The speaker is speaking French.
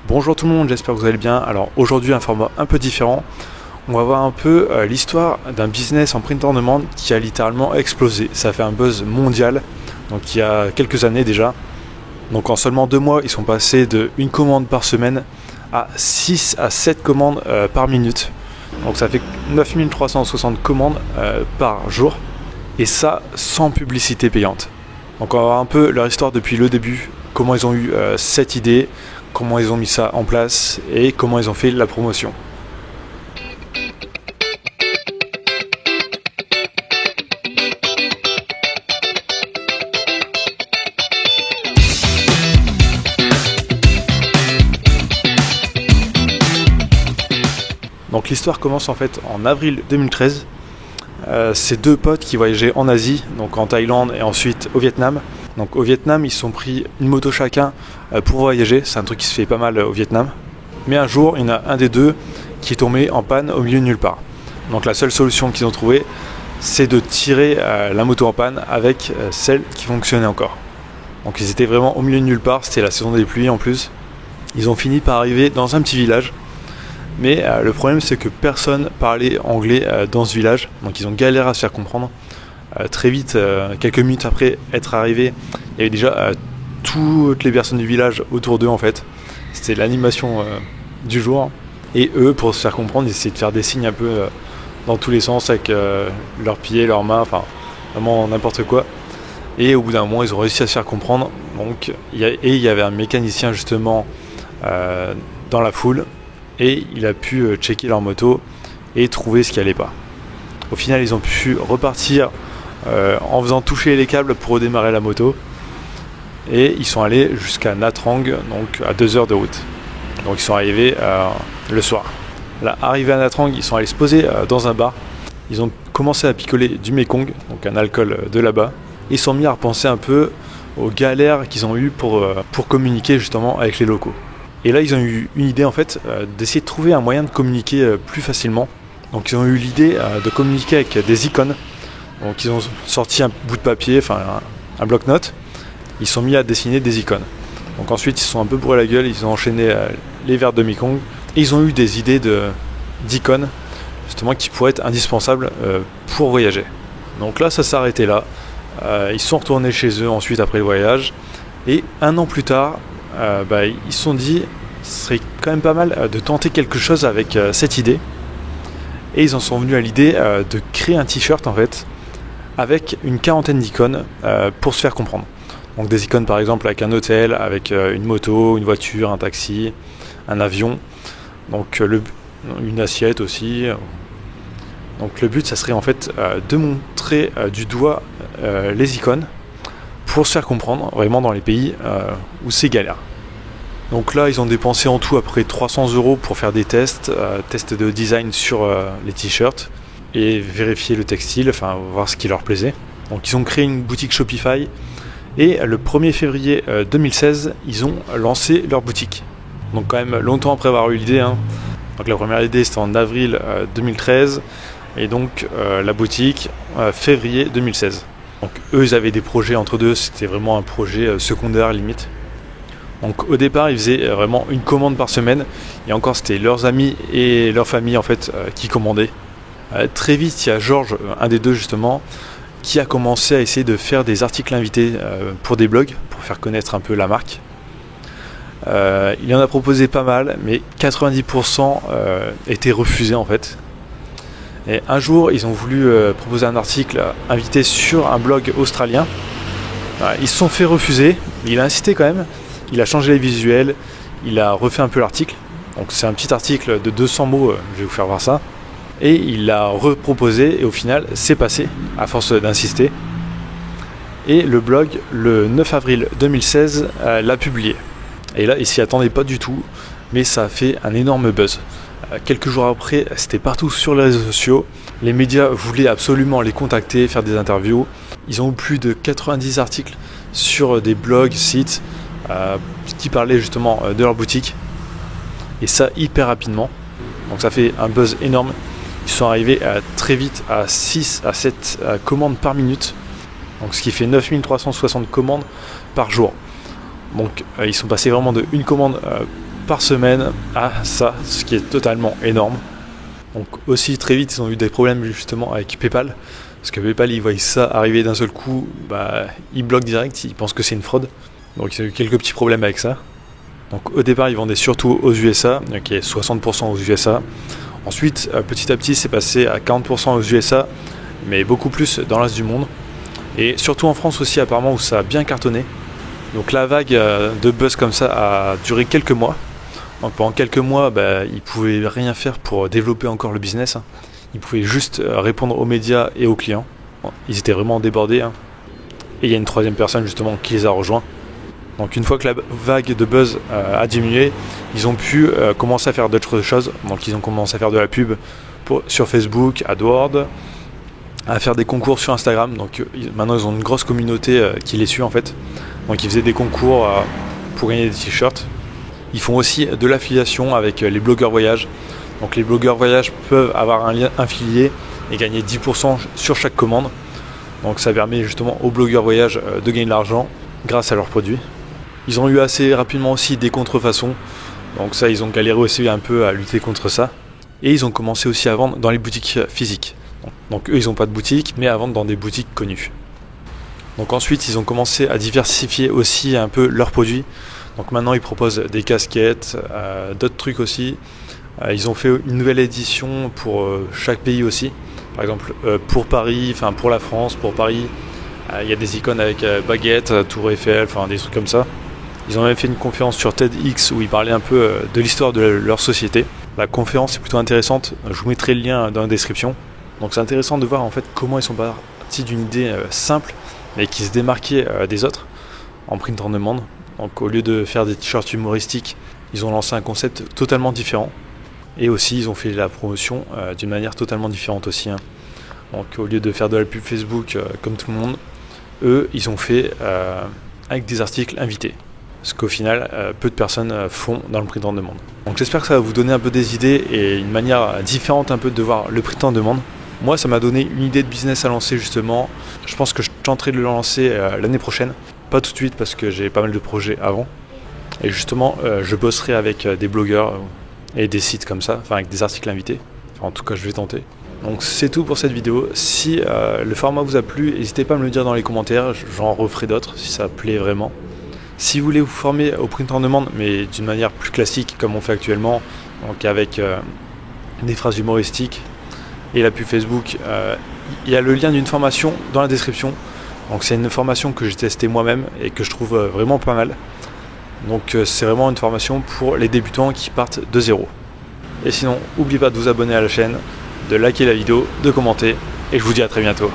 Bonjour tout le monde, j'espère que vous allez bien. Alors aujourd'hui un format un peu différent. On va voir un peu l'histoire d'un business en print on demand qui a littéralement explosé. Ça fait un buzz mondial, donc il y a quelques années déjà. Donc en seulement 2 mois, ils sont passés de 1 commande par semaine à 6 à 7 commandes par minute. Donc ça fait 9360 commandes par jour. Et ça sans publicité payante. Donc on va voir un peu leur histoire depuis le début, comment ils ont eu cette idée, comment ils ont mis ça en place et comment ils ont fait la promotion. Donc l'histoire commence en fait en avril 2013. C'est 2 potes qui voyageaient en Asie, donc en Thaïlande et ensuite au Vietnam. Donc au Vietnam, ils se sont pris une moto chacun pour voyager. C'est un truc qui se fait pas mal au Vietnam. Mais un jour, il y en a un des deux qui est tombé en panne au milieu de nulle part. Donc la seule solution qu'ils ont trouvée, c'est de tirer la moto en panne avec celle qui fonctionnait encore. Donc ils étaient vraiment au milieu de nulle part, c'était la saison des pluies en plus. Ils ont fini par arriver dans un petit village. Mais le problème, c'est que personne parlait anglais dans ce village. Donc ils ont galéré à se faire comprendre. Très vite, quelques minutes après être arrivés, il y avait déjà toutes les personnes du village autour d'eux en fait. C'était l'animation du jour. Et eux, pour se faire comprendre, ils essayaient de faire des signes un peu dans tous les sens avec leurs pieds, leurs mains, enfin vraiment n'importe quoi. Et au bout d'un moment, ils ont réussi à se faire comprendre. Donc, il y avait un mécanicien justement dans la foule. Et il a pu checker leur moto et trouver ce qui allait pas. Au final, ils ont pu repartir en faisant toucher les câbles pour redémarrer la moto. Et ils sont allés jusqu'à Nha Trang, donc à 2 heures de route. Donc ils sont arrivés le soir. Là, arrivés à Nha Trang, ils sont allés se poser dans un bar. Ils ont commencé à picoler du Mekong, donc un alcool de là-bas. Ils se sont mis à repenser un peu aux galères qu'ils ont eues pour communiquer justement avec les locaux. Et là, ils ont eu une idée en fait d'essayer de trouver un moyen de communiquer plus facilement. Donc ils ont eu l'idée de communiquer avec des icônes. Donc ils ont sorti un bout de papier, enfin un bloc-notes. Ils se sont mis à dessiner des icônes. Donc ensuite, ils se sont un peu bourré la gueule, ils ont enchaîné les vers de Mekong. Et ils ont eu des idées d'icônes, justement, qui pourraient être indispensables pour voyager. Donc là, ça s'est arrêté là. Ils sont retournés chez eux ensuite après le voyage. Et 1 an plus tard, ils se sont dit ce serait quand même pas mal de tenter quelque chose avec cette idée. Et ils en sont venus à l'idée de créer un t-shirt en fait avec une 40aine d'icônes pour se faire comprendre. Donc des icônes par exemple avec un hôtel, avec une moto, une voiture, un taxi, un avion, donc une assiette aussi. Donc le but ça serait en fait de montrer du doigt les icônes pour se faire comprendre vraiment dans les pays où c'est galère. Donc là ils ont dépensé en tout à peu près 300 € pour faire des tests de design sur les t-shirts et vérifier le textile, enfin voir ce qui leur plaisait. Donc ils ont créé une boutique Shopify et le 1er février 2016 ils ont lancé leur boutique. Donc quand même longtemps après avoir eu l'idée hein. Donc la première idée c'était en avril 2013 et donc la boutique février 2016. Donc eux ils avaient des projets entre deux, c'était vraiment un projet secondaire limite. Donc au départ ils faisaient vraiment 1 commande par semaine et encore c'était leurs amis et leur famille en fait qui commandaient. Très vite il y a Georges, un des deux justement, qui a commencé à essayer de faire des articles invités pour des blogs, pour faire connaître un peu la marque. Il en a proposé pas mal, mais 90% étaient refusés en fait. Et un jour, ils ont voulu proposer un article invité sur un blog australien. Ils se sont fait refuser, mais il a insisté quand même. Il a changé les visuels, il a refait un peu l'article. Donc c'est un petit article de 200 mots, je vais vous faire voir ça. Et il l'a reproposé et au final, c'est passé, à force d'insister. Et le blog, le 9 avril 2016, l'a publié. Et là, il s'y attendait pas du tout, mais ça a fait un énorme buzz. Quelques jours après, c'était partout sur les réseaux sociaux. Les médias voulaient absolument les contacter, faire des interviews. Ils ont eu plus de 90 articles sur des blogs, sites, qui parlaient justement de leur boutique. Et ça hyper rapidement. Donc ça fait un buzz énorme. Ils sont arrivés très vite à 6 à 7 commandes par minute. Donc ce qui fait 9360 commandes par jour. Donc ils sont passés vraiment de une commande par semaine à ça, ce qui est totalement énorme. Donc aussi très vite ils ont eu des problèmes justement avec PayPal, parce que PayPal ils voient ça arriver d'un seul coup, ils bloquent direct, ils pensent que c'est une fraude. Donc ils ont eu quelques petits problèmes avec ça. Donc au départ ils vendaient surtout aux USA, donc il y a 60% aux USA. Ensuite petit à petit c'est passé à 40% aux USA, mais beaucoup plus dans le reste du monde. Et surtout en France aussi apparemment, où ça a bien cartonné. Donc la vague de buzz comme ça a duré quelques mois. Donc pendant quelques mois, ils ne pouvaient rien faire pour développer encore le business. Ils pouvaient juste répondre aux médias et aux clients. Ils étaient vraiment débordés. Et il y a une troisième personne justement qui les a rejoints. Donc une fois que la vague de buzz a diminué, ils ont pu commencer à faire d'autres choses. Donc ils ont commencé à faire de la pub sur Facebook, AdWords, à faire des concours sur Instagram. Donc maintenant ils ont une grosse communauté qui les suit en fait. Donc ils faisaient des concours pour gagner des t-shirts. Ils font aussi de l'affiliation avec les blogueurs voyage. Donc les blogueurs voyage peuvent avoir un lien affilié et gagner 10% sur chaque commande. Donc ça permet justement aux blogueurs voyage de gagner de l'argent grâce à leurs produits. Ils ont eu assez rapidement aussi des contrefaçons. Donc ça, ils ont galéré aussi un peu à lutter contre ça. Et ils ont commencé aussi à vendre dans les boutiques physiques. Donc eux, ils n'ont pas de boutique, mais à vendre dans des boutiques connues. Donc ensuite, ils ont commencé à diversifier aussi un peu leurs produits. Donc maintenant, ils proposent des casquettes, d'autres trucs aussi. Ils ont fait une nouvelle édition pour chaque pays aussi. Par exemple, pour Paris, enfin pour la France, pour Paris, il y a des icônes avec baguette, Tour Eiffel, enfin des trucs comme ça. Ils ont même fait une conférence sur TEDx où ils parlaient un peu de l'histoire de leur société. La conférence est plutôt intéressante. Je vous mettrai le lien dans la description. Donc c'est intéressant de voir en fait comment ils sont partis d'une idée simple mais qui se démarquait des autres en print on demand. Donc au lieu de faire des t-shirts humoristiques, ils ont lancé un concept totalement différent. Et aussi ils ont fait la promotion d'une manière totalement différente aussi. Donc au lieu de faire de la pub Facebook comme tout le monde, eux ils ont fait avec des articles invités. Ce qu'au final peu de personnes font dans le print on demand. Donc j'espère que ça va vous donner un peu des idées et une manière différente un peu de voir le print on demand. Moi ça m'a donné une idée de business à lancer justement. Je pense que je tenterai de le lancer l'année prochaine. Pas tout de suite parce que j'ai pas mal de projets avant. Et justement je bosserai avec des blogueurs et des sites comme ça, enfin avec des articles invités. Enfin, en tout cas je vais tenter. Donc c'est tout pour cette vidéo. Si le format vous a plu, n'hésitez pas à me le dire dans les commentaires. J'en referai d'autres si ça plaît vraiment. Si vous voulez vous former au print on demand, mais d'une manière plus classique comme on fait actuellement, donc avec des phrases humoristiques et la pub Facebook, il y a le lien d'une formation dans la description. Donc c'est une formation que j'ai testée moi-même et que je trouve vraiment pas mal. Donc c'est vraiment une formation pour les débutants qui partent de zéro. Et sinon, n'oubliez pas de vous abonner à la chaîne, de liker la vidéo, de commenter, et je vous dis à très bientôt.